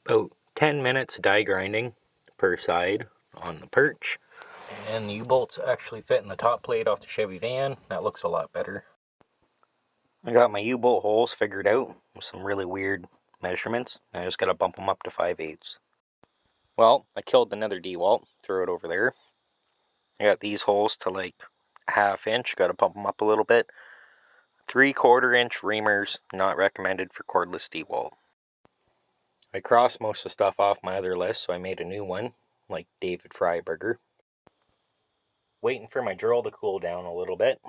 About 10 minutes die grinding per side on the perch. And the U-bolts actually fit in the top plate off the Chevy van. That looks a lot better. I got my U-bolt holes figured out with some really weird measurements. I just gotta bump them up to 5/8. Well, I killed the nether dewalt, threw it over there. I got these holes to like 1/2 inch, gotta bump them up a little bit. 3/4 inch reamers, not recommended for cordless dewalt. I crossed most of the stuff off my other list, so I made a new one, like David Freiberger. Waiting for my drill to cool down a little bit.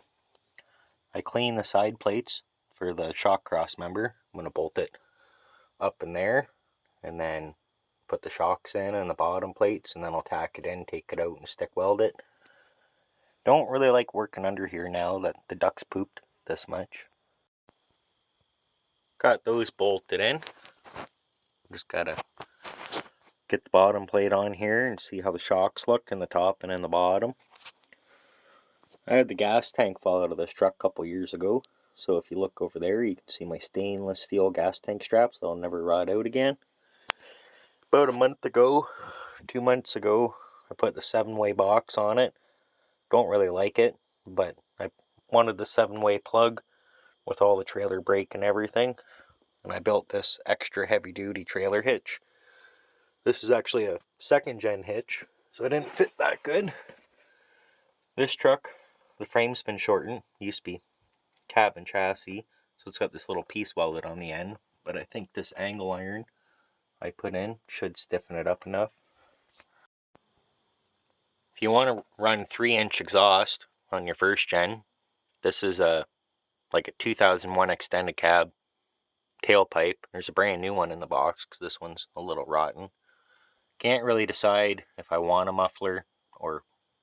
I cleaned the side plates for the shock cross member. I'm going to bolt it up in there, and then put the shocks in and the bottom plates, and then I'll tack it in, take it out, and stick weld it. Don't really like working under here now that the ducks pooped this much. Got those bolted in. Just gotta get the bottom plate on here and see how the shocks look in the top and in the bottom. I had the gas tank fall out of this truck a couple years ago, so if you look over there you can see my stainless steel gas tank straps. They'll never rot out again. About a month ago, 2 months ago, I put the 7-way box on it. Don't really like it, but I wanted the 7-way plug with all the trailer brake and everything, and I built this extra heavy duty trailer hitch. This is actually a 2nd gen hitch, so it didn't fit that good. This truck, the frame's been shortened. It used to be cab and chassis, so it's got this little piece welded on the end, but I think this angle iron I put in should stiffen it up enough. If you want to run 3-inch exhaust on your 1st gen, this is like a 2001 extended cab tailpipe. There's a brand new one in the box because this one's a little rotten. Can't really decide if I want a muffler, or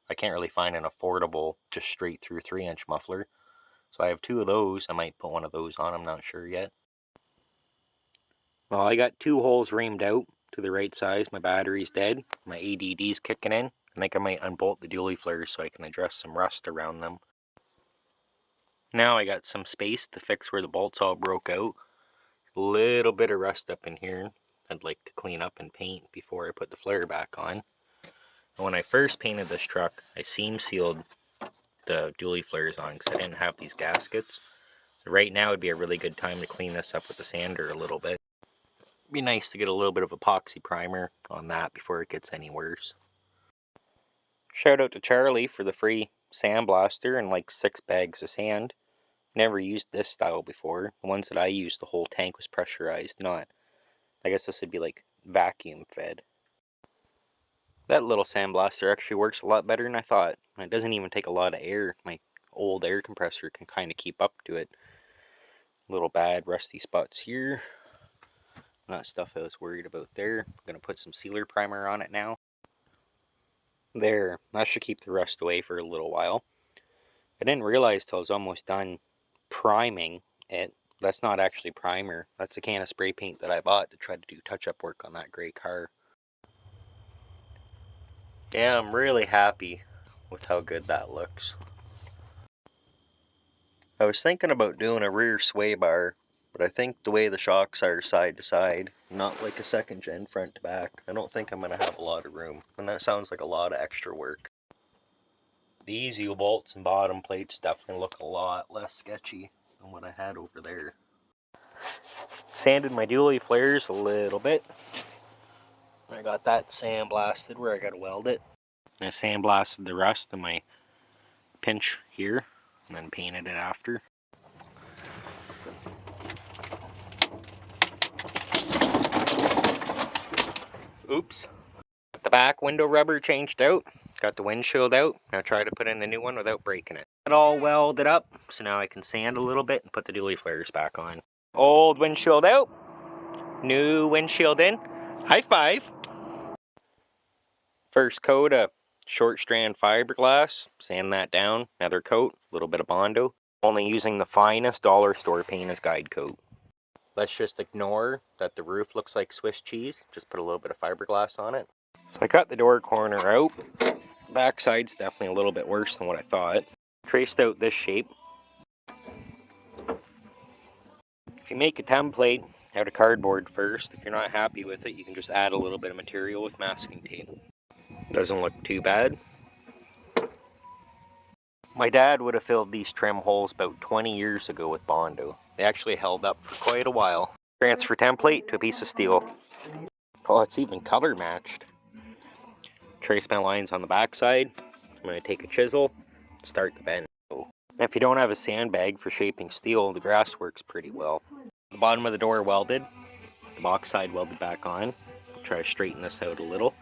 I can't really find an affordable just straight through 3-inch muffler. So I have 2 of those. I might put one of those on, I'm not sure yet. Well, I got 2 holes reamed out to the right size. My battery's dead. My ADD's kicking in. I think I might unbolt the dually flares so I can address some rust around them. Now I got some space to fix where the bolts all broke out. A little bit of rust up in here I'd like to clean up and paint before I put the flare back on. And when I first painted this truck, I seam sealed the dually flares on because I didn't have these gaskets. So right now would be a really good time to clean this up with the sander a little bit. It'd be nice to get a little bit of epoxy primer on that before it gets any worse. Shout out to Charlie for the free sandblaster and like 6 bags of sand. Never used this style before. The ones that I used, the whole tank was pressurized, not. I guess this would be like vacuum fed. That little sandblaster actually works a lot better than I thought. It doesn't even take a lot of air. My old air compressor can kind of keep up to it. Little bad rusty spots here. Not stuff I was worried about there. I'm going to put some sealer primer on it now. There, that should keep the rust away for a little while. I didn't realize till I was almost done priming it. That's not actually primer. That's a can of spray paint that I bought to try to do touch-up work on that gray car. Yeah, I'm really happy with how good that looks. I was thinking about doing a rear sway bar, but I think the way the shocks are side to side, not like a 2nd gen front to back, I don't think I'm going to have a lot of room, and that sounds like a lot of extra work. These U-bolts and bottom plates definitely look a lot less sketchy than what I had over there. Sanded my dually flares a little bit. I got that sandblasted where I got to weld it. I sandblasted the rust in my pinch here and then painted it after. Oops. Got the back window rubber changed out. Got the windshield out. Now try to put in the new one without breaking it. It all welded up, so now I can sand a little bit and put the dually flares back on. Old windshield out. New windshield in. High five. First coat of short strand fiberglass. Sand that down. Another coat. A little bit of Bondo. Only using the finest dollar store paint as guide coat. Let's just ignore that the roof looks like Swiss cheese. Just put a little bit of fiberglass on it. So I cut the door corner out. Backside's definitely a little bit worse than what I thought. Traced out this shape. If you make a template, out of cardboard first. If you're not happy with it, you can just add a little bit of material with masking tape. Doesn't look too bad. My dad would have filled these trim holes about 20 years ago with Bondo. They actually held up for quite a while. Transfer template to a piece of steel. Oh, it's even color matched. Trace my lines on the back side. I'm going to take a chisel, start the bend. Now, if you don't have a sandbag for shaping steel, the grass works pretty well. The bottom of the door welded, the box side welded back on. Try to straighten this out a little.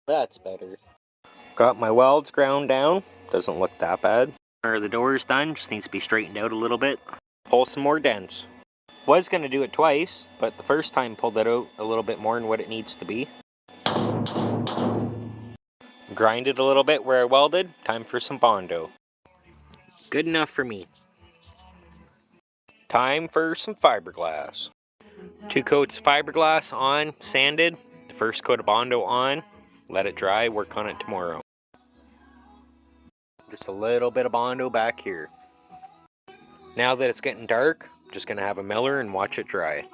That's better. Got my welds ground down. Doesn't look that bad. The door's done, just needs to be straightened out a little bit. Pull some more dents. Was going to do it twice, but the first time pulled it out a little bit more than what it needs to be. Grind it a little bit where I welded. Time for some Bondo. Good enough for me. Time for some fiberglass. 2 coats of fiberglass on, sanded. The first coat of Bondo on. Let it dry, work on it tomorrow. Just a little bit of Bondo back here. Now that it's getting dark, I'm just going to have a miller and watch it dry.